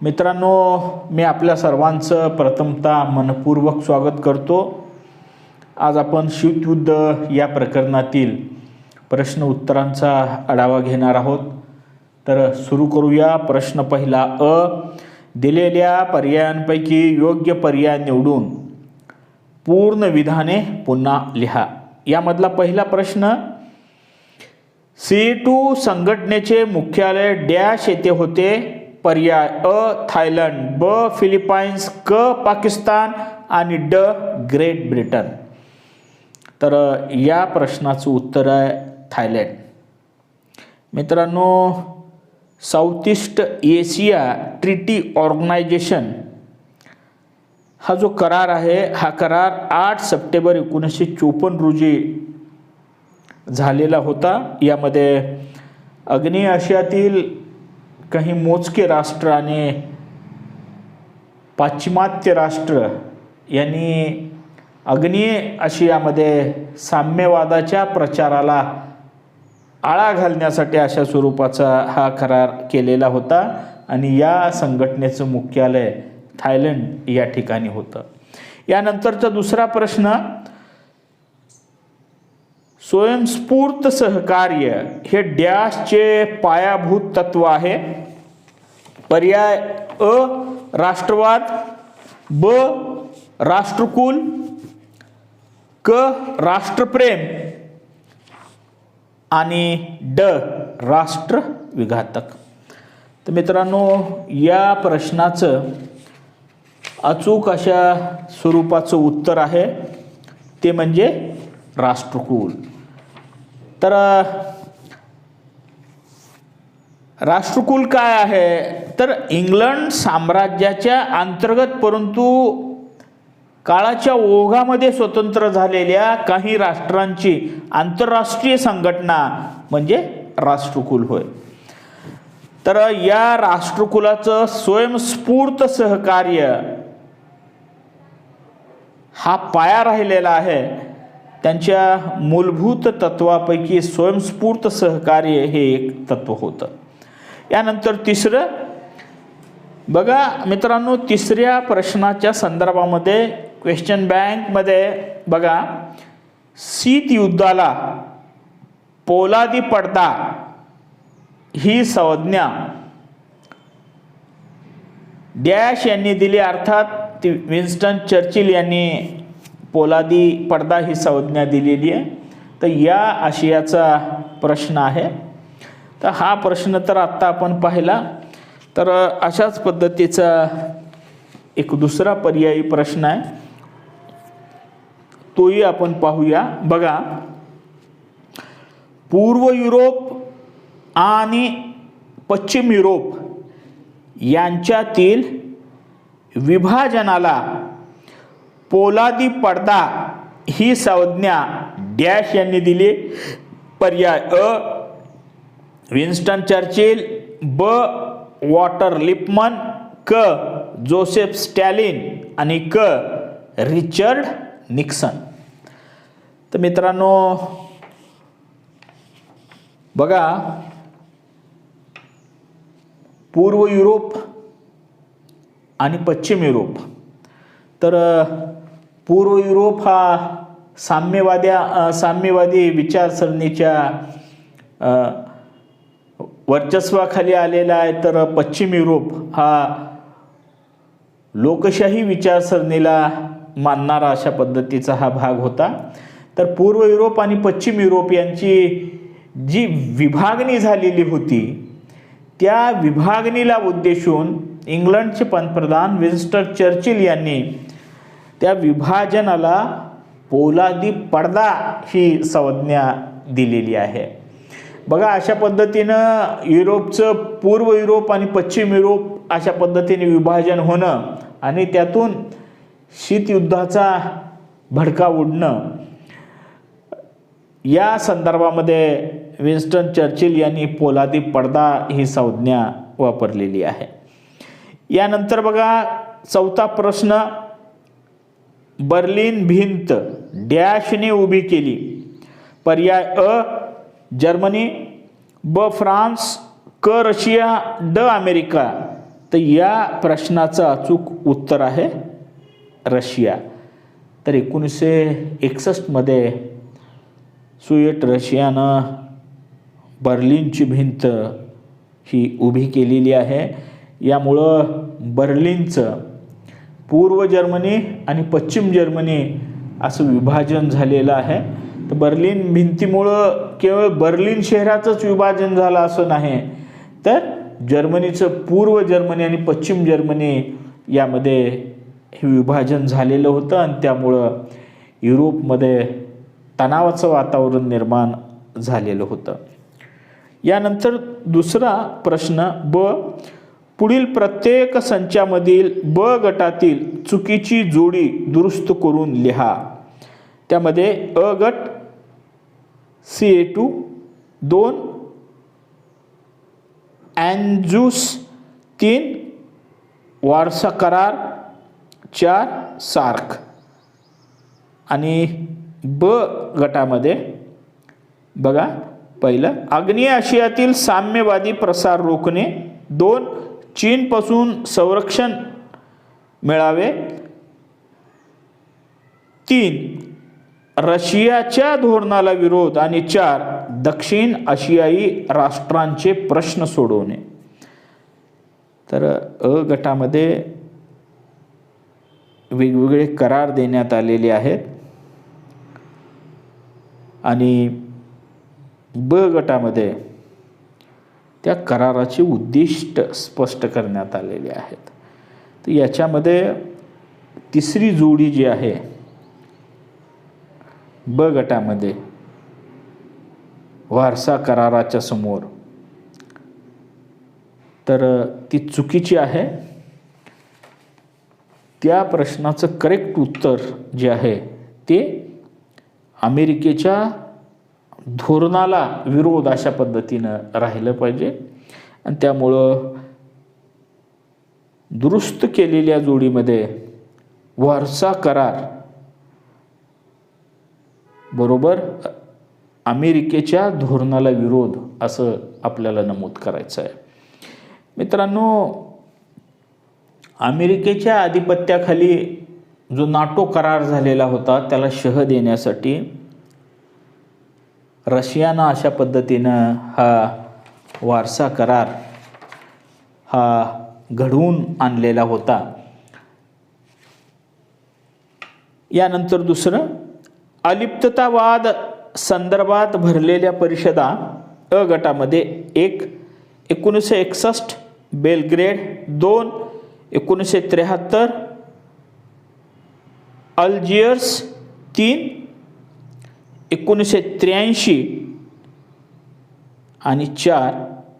मित्रांनो, मी आपल्या सर्वांचं प्रथमतः मनपूर्वक स्वागत करतो। आज आपण शीतयुद्ध या प्रकरणातील प्रश्न उत्तरांचा आढावा घेणार आहोत। तर सुरू करूया। प्रश्न पहिला अ, दिलेल्या पर्यायांपैकी योग्य पर्याय निवडून पूर्ण विधाने पुन्हा लिहा। यामधला पहिला प्रश्न, C2 संघटनेचे मुख्यालय डॅश येथे होते। पर्याय अ थायलंड, ब फिलिपाईन्स, क पाकिस्तान आणि ड ग्रेट ब्रिटन। तर या प्रश्नाचं उत्तर आहे थायलंड। मित्रांनो, South East Asia Treaty Organization हा जो करार आहे, हा करार 8 सप्टेंबर 1954 रोजी झालेला होता। यामध्ये आग्नेय आशियातील काही मोजके राष्ट्र आणि पाश्चिमात्य राष्ट्र यांनी आग्नेय आशियामध्ये साम्यवादाच्या प्रचाराला आळा घालण्यासाठी अशा स्वरूपाचा हा करार केलेला होता आणि या संघटनेचं मुख्यालय थायलंड या ठिकाणी होतं। यानंतरचा दुसरा प्रश्न, स्वयंस्फूर्त सहकार्य हे डॅशचे पायाभूत तत्व आहे। पर्याय अ राष्ट्रवाद, ब राष्ट्रकुल, क राष्ट्रप्रेम आणि ड राष्ट्र विघातक। तर मित्रांनो, या प्रश्नाचं अचूक अशा स्वरूपाचं उत्तर आहे ते म्हणजे राष्ट्रकुल। तर राष्ट्रकुल काय आहे, तर इंग्लंड साम्राज्याच्या अंतर्गत परंतु काळाच्या ओघामध्ये स्वतंत्र झालेल्या काही राष्ट्रांची आंतरराष्ट्रीय संघटना म्हणजे राष्ट्रकुल होय। तर या राष्ट्रकुलाचं स्वयंस्फूर्त सहकार्य हा पाया राहिलेला आहे। त्यांच्या मूलभूत तत्वापैकी स्वयंस्फूर्त सहकार्य हे एक तत्व होतं। यानंतर तिसरं बघा मित्रांनो, तिसऱ्या प्रश्नाच्या संदर्भामध्ये क्वेश्चन बँकमध्ये बघा, शीत युद्धाला पोलादी पडदा ही संज्ञा डॅश यांनी दिली, अर्थात विन्स्टन चर्चिल यांनी पोलादी पडदा ही संज्ञा दिलेली आहे। तर या आशयाचा प्रश्न आहे। तर हा प्रश्न तर आत्ता आपण पाहिला। तर अशाच पद्धतीचा एक दुसरा पर्यायी प्रश्न आहे, तोही आपण पाहूया। बघा, पूर्व युरोप आणि पश्चिम युरोप यांच्यातील विभाजनाला पोलादी पडदा ही संज्ञा डॅश यांनी दिली। पर्याय अ विन्स्टन चर्चिल, ब वॉटर लिपमन, क जोसेफ स्टॅलिन आणि क रिचर्ड निक्सन। तर मित्रांनो बघा, पूर्व युरोप आणि पश्चिम युरोप, तर पूर्व युरोप हा साम्यवादी विचारसरणीच्या वर्चस्वाखाली आलेला आहे। तर पश्चिम युरोप हा लोकशाही विचारसरणीला मानणारा अशा पद्धतीचा हा भाग होता। तर पूर्व युरोप आणि पश्चिम युरोप यांची जी विभागणी झालेली होती, त्या विभागणीला उद्देशून इंग्लंडचे पंतप्रधान विन्स्टन चर्चिल यांनी त्या विभाजनाला पोलादी पडदा ही संज्ञा दिलेली आहे। बघा, अशा पद्धतीनं युरोपचं पूर्व युरोप आणि पश्चिम युरोप अशा पद्धतीने विभाजन होणं आणि त्यातून शीतयुद्धाचा भडका उडणं, या संदर्भामध्ये विन्स्टन चर्चिल यांनी पोलादी पडदा ही संज्ञा वापरलेली आहे। यानंतर बघा, चौथा प्रश्न, बर्लिन भिंत डॅशने उभी केली। पर्याय अ जर्मनी, ब फ्रान्स, क रशिया, ड अमेरिका तर या प्रश्नाचं अचूक उत्तर आहे रशिया. तर 1961मध्ये सोव्हिएट रशियानं बर्लिनची भिंत ही उभी केलेली आहे. यामुळं बर्लिनचं पूर्व जर्मनी आणि पश्चिम जर्मनी असं विभाजन झालेलं आहे. तर बर्लिन भिंतीमुळं केवळ बर्लिन शहराचंच विभाजन झालं असं नाही, तर जर्मनीचं पूर्व जर्मनी आणि पश्चिम जर्मनी यामध्ये हे विभाजन झालेलं होतं आणि त्यामुळं युरोपमध्ये तणावाचं वातावरण निर्माण झालेलं होतं. यानंतर दुसरा प्रश्न ब, पुढील प्रत्येक संचामधील ब गटातील चुकीची जोडी दुरुस्त करून लिहा. त्यामध्ये अ गट CA2, 2 अँजूस, 3 वारसा करार, 4 सार्क. आणि ब गटामध्ये बघा, पहिलं आग्नेय आशियातील साम्यवादी प्रसार रोखणे, 2 चीनपासून संरक्षण मिळावे, 3 रशियाच्या धोरणाला विरोध आणि 4 दक्षिण आशियाई राष्ट्रांचे प्रश्न सोडवणे. तर अ गटामध्ये वेगवेगळे करार देण्यात आलेले आहेत आणि ब गटामध्ये त्या कराराचे उद्दिष्ट स्पष्ट करण्यात आलेले आहेत. तर याच्यामध्ये तिसरी जोडी जी आहे ब गटामध्ये वारसा कराराच्या समोर, तर ती चुकीची आहे. त्या प्रश्नाचं करेक्ट उत्तर जे आहे ते अमेरिकेच्या धोरणाला विरोध अशा पद्धतीनं राहिलं पाहिजे आणि त्यामुळं दुरुस्त केलेल्या जोडीमध्ये वारसा करार बरोबर अमेरिकेच्या धोरणाला विरोध असं आपल्याला नमूद करायचं आहे. मित्रांनो, अमेरिकेच्या आधिपत्याखाली जो नाटो करार झालेला होता त्याला शह देण्यासाठी रशियानं अशा पद्धतीनं हा वारसा करार हा घडवून आणलेला होता. यानंतर दुसरं, अलिप्ततावाद संदर्भात भरलेल्या परिषदा अ गटामध्ये 1 1961 बेलग्रेड, 2 1973 अल्जियर्स, 3 1983 आणि 4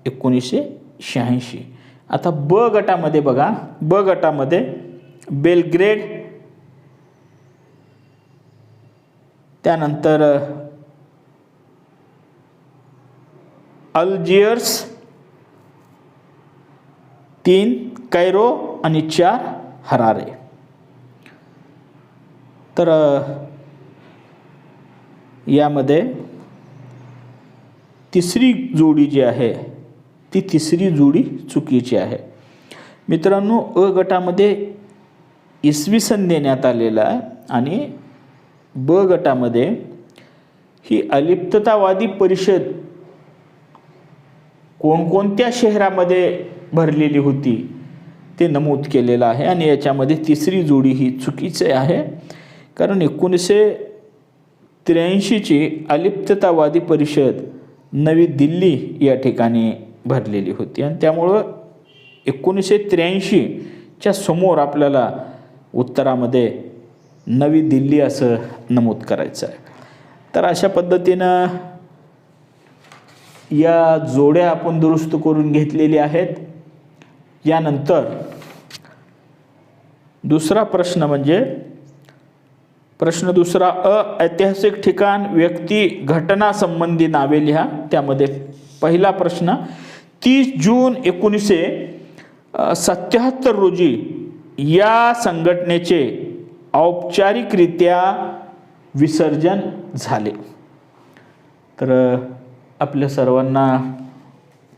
1986. आता ब गटामध्ये बघा, ब गटामध्ये बेलग्रेड, त्यानंतर अल्जियर्स, 3 कैरो आणि 4 हरारे. तर यामध्ये तिसरी जोडी जी आहे ती तिसरी जोडी चुकीची आहे. मित्रांनो, अ गटामध्ये इसवी सन देण्यात आलेला आहे आणि ब गटामध्ये ही अलिप्ततावादी परिषद कोणकोणत्या शहरामध्ये भरलेली होती ते नमूद केलेलं आहे आणि याच्यामध्ये तिसरी जोडी ही चुकीची आहे. कारण 1983ची अलिप्ततावादी परिषद नवी दिल्ली या ठिकाणी भरलेली होती आणि त्यामुळं 1983च्या समोर आपल्याला उत्तरामध्ये नवी दिल्ली असं नमूद करायचं आहे. तर अशा पद्धतीनं या जोड्या आपण दुरुस्त करून घेतलेल्या आहेत. यानंतर दुसरा प्रश्न म्हणजे प्रश्न दुसरा, ऐतिहासिक ठिकाण, व्यक्ती, घटना संबंधी नावे लिहा. त्यामध्ये पहिला प्रश्न, 30 जून 1977 रोजी या संघटनेचे औपचारिकरित्या विसर्जन झाले. तर आपल्या सर्वांना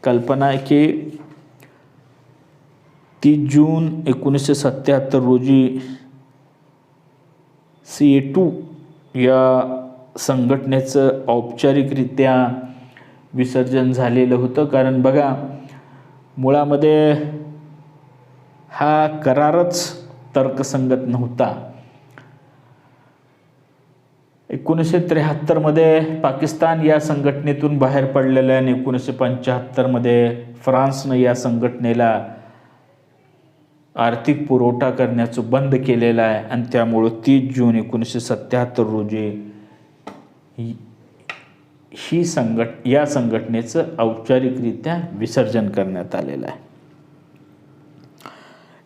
कल्पना आहे की 3 जून 1977 रोजी CA2 या संघटनेचं औपचारिकरित्या विसर्जन झालेलं होतं. कारण बघा, मुळामध्ये हा करारच तर्कसंगत नव्हता. 1973 मध्ये पाकिस्तान या संघटनेतून बाहेर पडलेलं आहे आणि 1975 मध्ये फ्रान्सनं या संघटनेला आर्थिक पुरवठा करण्याचं बंद केलेलं आहे आणि त्यामुळं 30 जून 1977 रोजी या संघटनेचं औपचारिकरित्या विसर्जन करण्यात आलेलं आहे.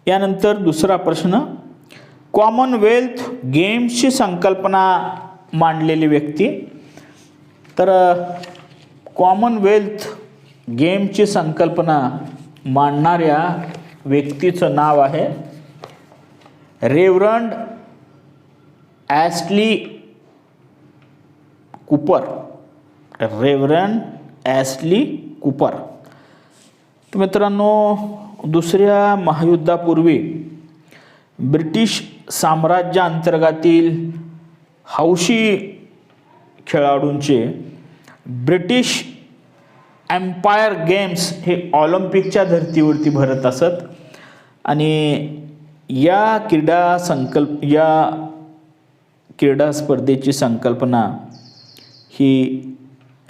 यानंतर दुसरा प्रश्न, कॉमनवेल्थ गेम्सची संकल्पना मांडलेली व्यक्ती. तर कॉमनवेल्थ गेमची संकल्पना मांडणाऱ्या व्यक्तीचं नाव आहे reverend Ashley Cooper. Reverend Ashley Cooper. तर मित्रांनो, दुसऱ्या महायुद्धापूर्वी ब्रिटिश साम्राज्याअंतर्गतील हौशी खेळाडूंचे ब्रिटिश एम्पायर गेम्स हे ऑलिम्पिकच्या धर्तीवरती भरत असत आणि या क्रीडा स्पर्धेची संकल्पना ही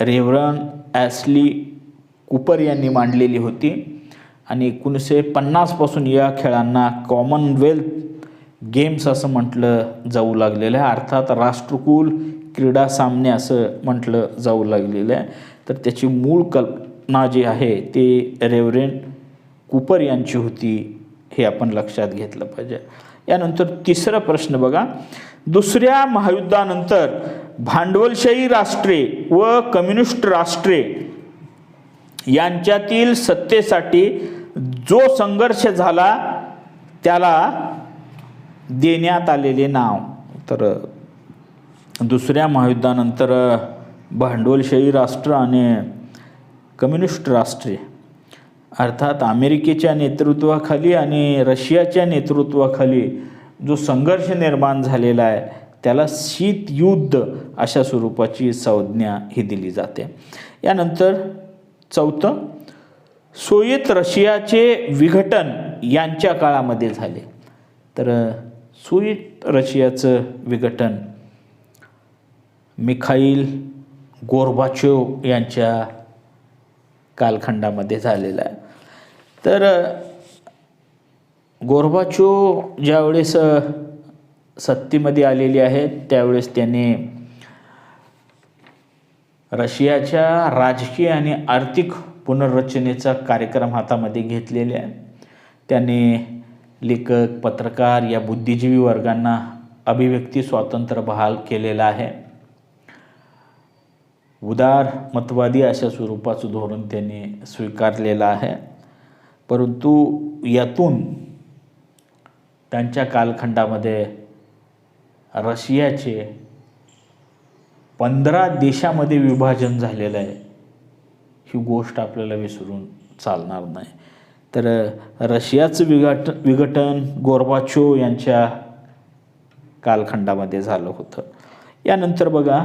रेव्हरंड ॲस्ली कूपर यांनी मांडलेली होती आणि 1950 पासून या खेळांना कॉमनवेल्थ गेम्स असं म्हटलं जाऊ लागलेलं आहे. अर्थात राष्ट्रकुल क्रीडा सामने असं म्हटलं जाऊ लागलेलं आहे. तर त्याची मूळ कल्पना जी आहे ते रेव्हरंड कूपर यांची होती, हे आपण लक्षात घेतलं पाहिजे. यानंतर तिसरा प्रश्न बघा, दुसऱ्या महायुद्धानंतर भांडवलशाही राष्ट्रे व कम्युनिस्ट राष्ट्रे यांच्यातील सत्तेसाठी जो संघर्ष झाला त्याला देण्यात आलेले नाव. तर दुसऱ्या महायुद्धानंतर भांडवलशाही राष्ट्र आणि कम्युनिस्ट राष्ट्रे अर्थात अमेरिकेच्या नेतृत्वाखाली आणि रशियाच्या नेतृत्वाखाली जो संघर्ष निर्माण झालेला आहे त्याला शीतयुद्ध अशा स्वरूपाची संज्ञा ही दिली जाते. यानंतर चौथं, सोव्हिएत रशियाचे विघटन यांच्या काळामध्ये झाले. तर सोव्हिएत रशियाचं विघटन मिखाईल गोर्बाचोव यांच्या कालखंडामध्ये झालेलं आहे. तर गोर्बाचोव ज्यावेळेस सत्तेमध्ये आलेली आहेत त्यावेळेस त्यांनी रशियाच्या राजकीय आणि आर्थिक पुनर्रचनेचा कार्यक्रम हातामध्ये घेतलेले आहे. त्यांनी लेखक, पत्रकार या बुद्धिजीवी वर्गांना अभिव्यक्ती स्वातंत्र्य बहाल केलेलं आहे. उदार मतवादी अशा स्वरूपाचं धोरण त्यांनी स्वीकारलेलं आहे. परंतु यातून त्यांच्या कालखंडामध्ये रशियाचे 15 देशामध्ये विभाजन झालेलं आहे. ही गोष्ट आपल्याला विसरून चालणार नाही. तर रशियाचं विघटन गोर्बाचोव यांच्या कालखंडामध्ये झालं होतं. यानंतर बघा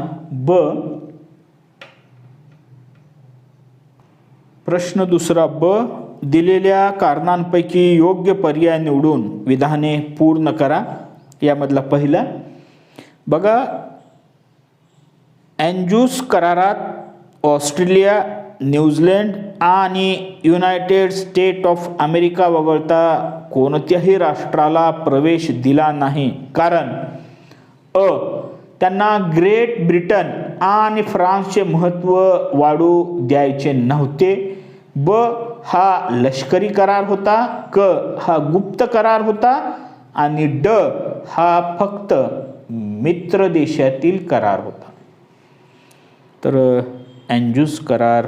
प्रश्न दुसरा दिलेल्या कारणांपैकी योग्य पर्याय निवडून विधाने पूर्ण करा. यामधला पहिला बघा, अँजूस करारात ऑस्ट्रेलिया, न्यूझीलंड आणि युनायटेड स्टेट ऑफ अमेरिका वगळता कोणत्याही राष्ट्राला प्रवेश दिला नाही कारण त्यांना ग्रेट ब्रिटन आणि फ्रान्सचे महत्त्व वाढू द्यायचे नव्हते. हा लष्करी करार होता. हा गुप्त करार होता आणि हा फक्त मित्र देशातील करार होता. तर अँजूस करार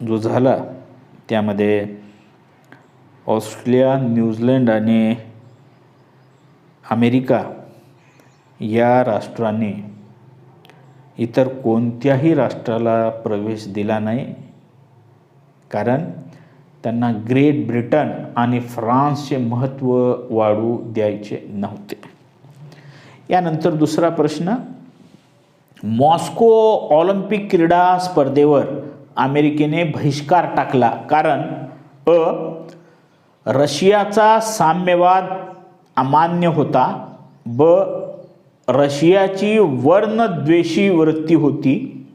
जो झाला त्यामध्ये ऑस्ट्रेलिया, न्यूझीलंड आणि अमेरिका या राष्ट्रांनी इतर कोणत्याही राष्ट्राला प्रवेश दिला नाही कारण त्यांना ग्रेट ब्रिटन आणि फ्रान्सचे महत्त्व वाढू द्यायचे नव्हते. यानंतर दुसरा प्रश्न, मॉस्को ऑलिम्पिक क्रीडा स्पर्धेवर अमेरिकेने बहिष्कार टाकला कारण रशियाचा साम्यवाद अमान्य होता, रशियाची वर्णद्वेषी वृत्ती होती,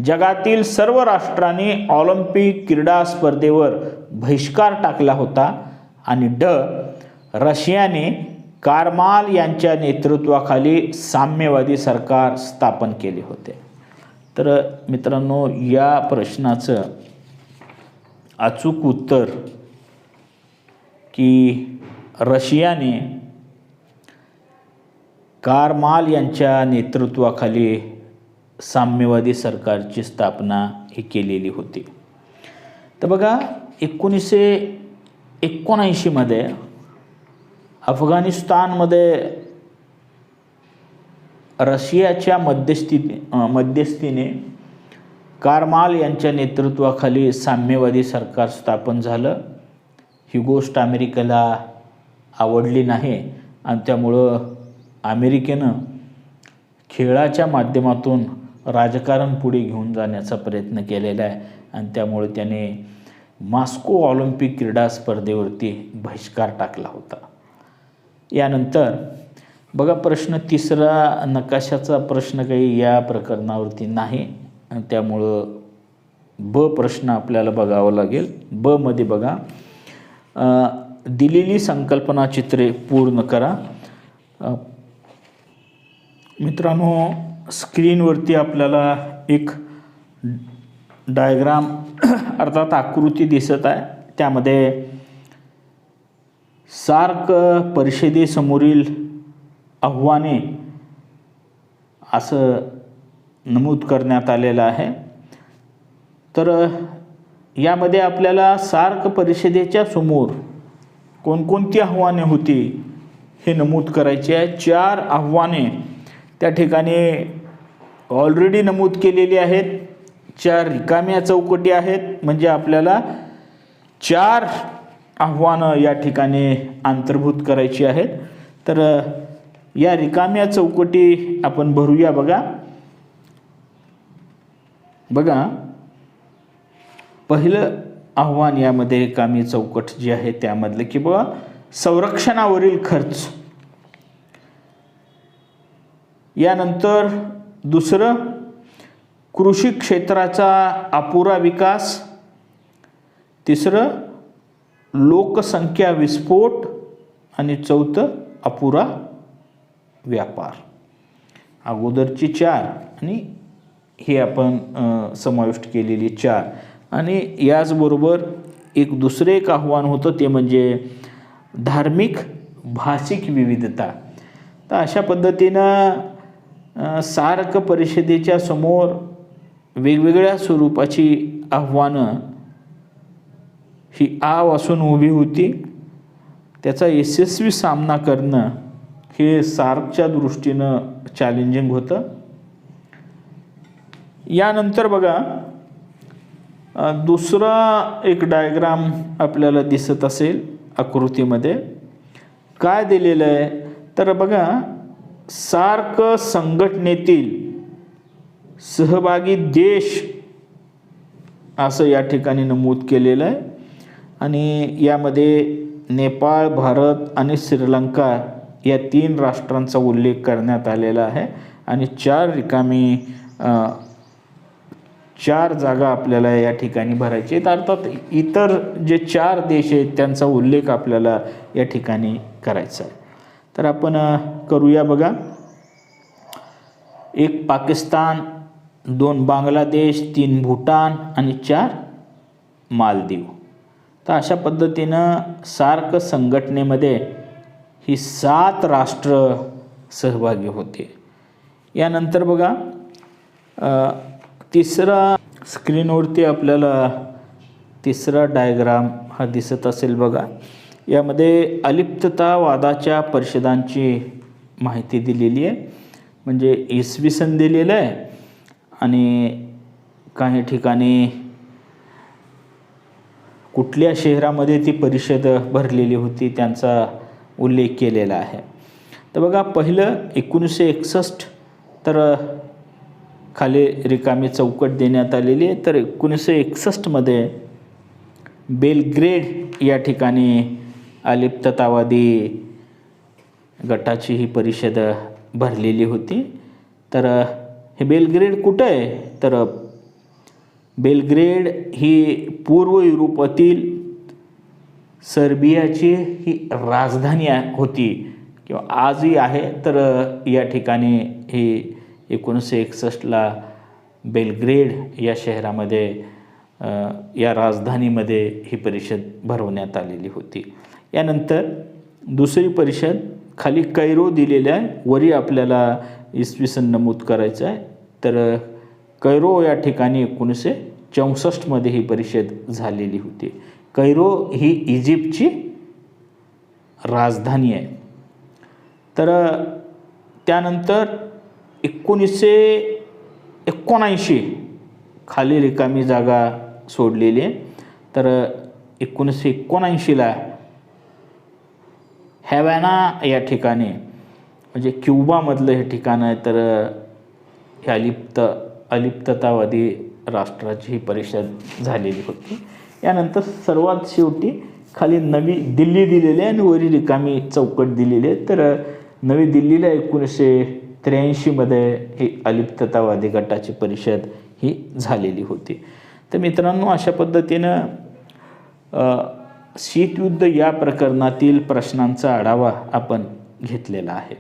जगातील सर्व राष्ट्रांनी ऑलिम्पिक क्रीडा स्पर्धेवर बहिष्कार टाकला होता आणि रशियाने कारमाल यांच्या नेतृत्वाखाली साम्यवादी सरकार स्थापन केले होते. तर मित्रांनो, या प्रश्नाचं अचूक उत्तर की रशियाने कारमाल यांच्या नेतृत्वाखाली साम्यवादी सरकारची स्थापना ही केलेली होती. तर बघा, 1979 मध्ये अफगाणिस्तानमध्ये रशियाच्या मध्यस्थीने कारमाल यांच्या नेतृत्वाखाली साम्यवादी सरकार स्थापन झालं. ही गोष्ट अमेरिकेला आवडली नाही आणि त्यामुळं अमेरिकेनं खेळाच्या माध्यमातून राजकारण पुढे घेऊन जाण्याचा प्रयत्न केलेला आहे आणि त्यामुळे त्याने मॉस्को ऑलिम्पिक क्रीडा स्पर्धेवरती बहिष्कार टाकला होता. यानंतर बघा, प्रश्न तिसरा, नकाशाचा प्रश्न काही या प्रकरणावरती नाही आणि त्यामुळं प्रश्न आपल्याला बघावं लागेल. मध्ये बघा, दिलेली संकल्पना चित्रे पूर्ण करा. मित्रांनो, स्क्रीनवरती आपल्याला एक डायग्राम अर्थात आकृती दिसत आहे. त्यामध्ये सार्क परिषदेसमोरील आव्हाने असं नमूद करण्यात आलेलं आहे. तर यामध्ये आपल्याला सार्क परिषदेच्या समोर कोणकोणती आव्हाने होती हे नमूद करायचे आहे. 4 आव्हाने त्या ठिकाणी ऑलरेडी नमूद केलेली आहेत. 4 रिकाम्या चौकटी आहेत, म्हणजे आपल्याला 4 आव्हानं या ठिकाणी अंतर्भूत करायची आहेत. तर या रिकाम्या चौकटी आपण भरूया. बघा, पहिलं आव्हान यामध्ये रिकामी चौकट जी आहे त्यामधलं की बघा, संरक्षणावरील खर्च. यानंतर दुसरं, कृषी क्षेत्राचा अपुरा विकास. तिसरं, लोकसंख्या विस्फोट. आणि चौथं, अपुरा व्यापार. अगोदरची 4 आणि हे आपण समाविष्ट केलेली 4. आणि याचबरोबर एक दुसरे एक आव्हान होतं ते म्हणजे धार्मिक भाषिक विविधता. तर अशा पद्धतीनं सार्क परिषदेच्या समोर वेगवेगळ्या स्वरूपाची आव्हानं ही आवासून उभी होती. त्याचा यशस्वी सामना करणं हे सार्कच्या दृष्टीनं चॅलेंजिंग होतं. यानंतर बघा, दुसरा एक डायग्राम आपल्याला दिसत असेल आकृतीमध्ये. काय दिलेलं आहे तर बघा, सार्क संघटनेतील सहभागी देश असं या ठिकाणी नमूद केलेलं आहे. आणि यामध्ये नेपाळ, भारत आणि श्रीलंका या 3 राष्ट्रांचा उल्लेख करण्यात आलेला आहे. आणि 4 रिकामी 4 जागा आपल्याला या ठिकाणी भरायची आहेत. अर्थात इतर जे 4 देश आहेत त्यांचा उल्लेख आपल्याला या ठिकाणी करायचा आहे. तर आपण करूया. बघा, 1 पाकिस्तान, 2 बांगलादेश, 3 भूटान आणि 4 मालदीव. तर अशा पद्धतीनं सार्क संघटनेमध्ये ही 7 राष्ट्र सहभागी होते. यानंतर बघा, तिसरा स्क्रीनवरती आपल्याला तिसरा डायग्राम हा दिसत असेल. बघा, यामध्ये अलिप्ततावादाच्या परिषदांची माहिती दिलेली आहे. म्हणजे इसवी सन दिलेलं आहे आणि काही ठिकाणी कुठल्या शहरामध्ये ती परिषद भरलेली होती त्यांचा उल्लेख केलेला आहे. तर बघा, पहिलं 1961, तर खाली रिकामी चौकट देण्यात आलेली आहे. तर 1961मध्ये बेलग्रेड या ठिकाणी अलिप्ततावादी गटाची ही परिषद भरलेली होती. तर हे बेलग्रेड कुठं आहे? तर बेलग्रेड ही पूर्व युरोपातील सर्बियाची ही राजधानी होती किंवा आजही आहे. तर या ठिकाणी ही 1961ला बेलग्रेड या शहरामध्ये या राजधानीमध्ये ही परिषद भरवण्यात आलेली होती. यानंतर दुसरी परिषद खाली कैरो दिलेल्या आहे, वरी आपल्याला इसवी सन नमूद करायचं आहे. तर कैरो या ठिकाणी 1964मध्ये ही परिषद झालेली होती. कैरो ही इजिप्तची राजधानी आहे. तर त्यानंतर 1979 खाली रिकामी जागा सोडलेली आहे. तर 1979ला हॅवाना या ठिकाणी, म्हणजे क्युबामधलं हे ठिकाण आहे. तर हे अलिप्ततावादी राष्ट्राची ही परिषद झालेली होती. यानंतर सर्वात शेवटी खाली नवी दिल्ली दिलेली आहे आणि वरी रिकामी चौकट दिलेली आहे. तर नवी दिल्लीला 1983मध्ये ही अलिप्ततावादी गटाची परिषद ही झालेली होती. तर मित्रांनो, अशा पद्धतीनं शीतयुद्ध या प्रकरणातील प्रश्नांचा आढावा आपण घेतलेला आहे.